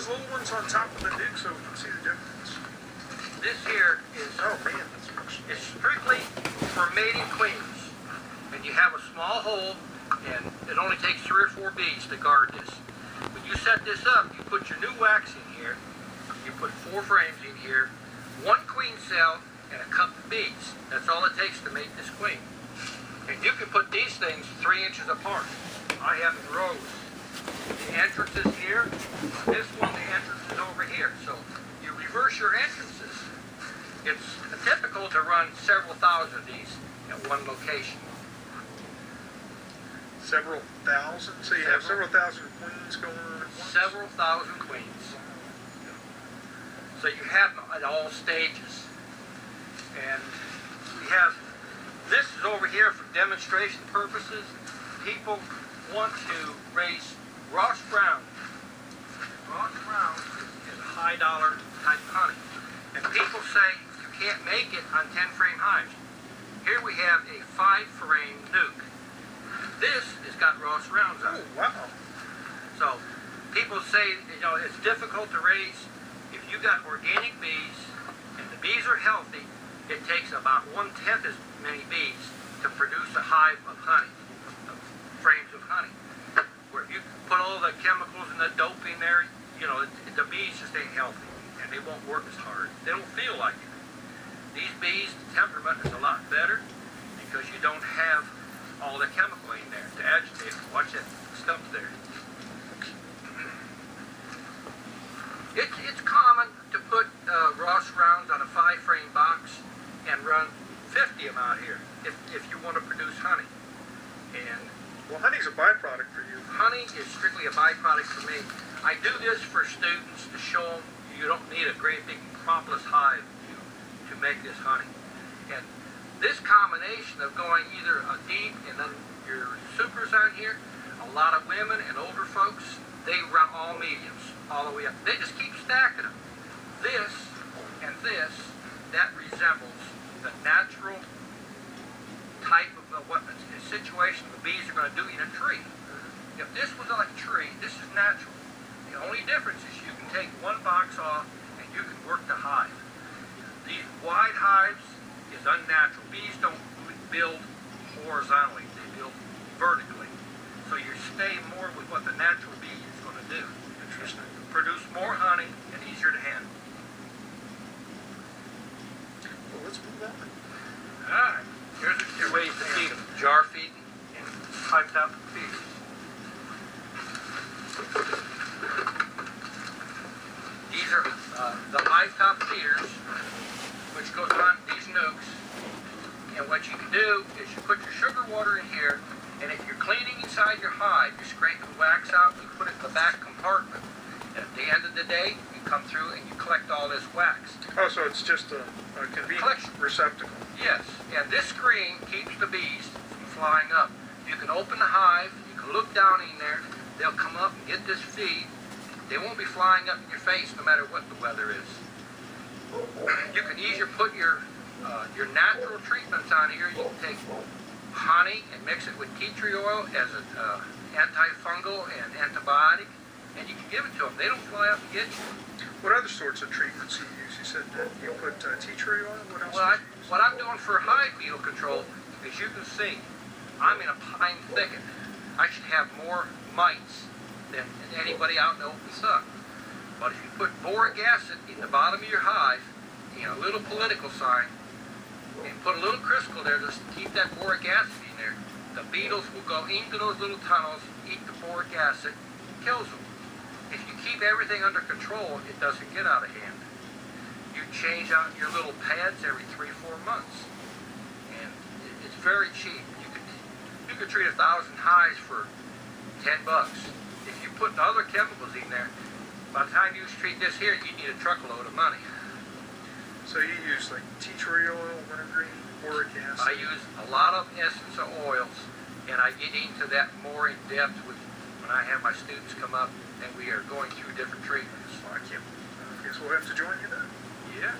those little ones on top of the nuke so we can see the difference. This here is it's strictly for mating queens. And you have a small hole, and it only takes 3 or 4 bees to guard this. When you set this up, you put your new wax in here, you put 4 frames in here, 1 queen cell, and a couple of bees. That's all it takes to make this queen. And you can put these things 3 inches apart. I have in rows. The entrance is here. This one, the entrance is over here. So you reverse your entrances. It's typical to run several thousand of these at one location. Several thousand? So you have several thousand queens going on at once? Several thousand queens. So you have them at all stages. And we have, this is over here for demonstration purposes. People want to raise Ross Brown. Ross Brown is a high dollar type honey. And people say you can't make it on 10 frame hives. Here we have a 5 frame nuke. This has got Ross Rounds on it. Oh, wow. So people say, you know, it's difficult to raise. If you got organic bees and the bees are healthy, it takes about 1/10 as many bees to produce a hive of honey, of frames of honey. Where if you put all the chemicals and the dope in there, you know, the bees just ain't healthy and they won't work as hard. They don't feel like it. These bees, the temperament is a lot better because you don't have all the chemical in there to agitate. Watch that stump there. It's common to put Ross Rounds on a 5 frame box and run 50 of them out here if you want to produce honey. And well, honey's a byproduct for you. Honey is strictly a byproduct for me. I do this for students to show them you don't need a great big propolis hive to make this honey. And this combination of going either a deep and then your supers on here, a lot of women and older folks, they run all mediums all the way up. They just keep stacking them. This and this, that resembles the natural type of what a situation the bees are going to do in a tree. If this was like a tree, this is natural. The only difference is you can take one box off and you can work the hive. These wide hives is unnatural. Bees don't build horizontally, they build vertically. So you stay more with what the natural bee is going to do. Interesting. Produce more honey and easier to handle. Well, let's move that. Alright, here's your ways to feed them. Jar feeding and hive top feeding. These are the hive top feeders, which goes on these nukes. And what you can do is you put your sugar water in here, and if you're cleaning inside your hive, you scrape the wax out and you put it in the back compartment. And at the end of the day, you come through and you collect all this wax. Oh, so it's just a convenient receptacle. Yes, and this screen keeps the bees from flying up. You can open the hive, you can look down in there, they'll come up and get this feed. They won't be flying up in your face no matter what the weather is. You can easier put your natural treatments on here. You can take honey and mix it with tea tree oil as an antifungal and antibiotic, and you can give it to them. They don't fly up and get you. What other sorts of treatments do you use? You said that you put tea tree oil? What else? Well, what I'm doing for hive beetle control, as you can see, I'm in a pine thicket. I should have more mites than anybody out in the open sun. But if you put boric acid in the bottom of your hive, you know, a little political sign, and put a little crystal there to keep that boric acid in there, the beetles will go into those little tunnels, eat the boric acid, kills them. If you keep everything under control, it doesn't get out of hand. You change out your little pads every 3-4 months. And it's very cheap. You could treat 1,000 hives for $10. If you put the other chemicals in there, by the time you treat this here, you need a truckload of money. So you use like tea tree oil, wintergreen, boric acid? I use a lot of essence of oils, and I get into that more in depth with when I have my students come up and we are going through different treatments. Well, I guess we'll have to join you then. Yes.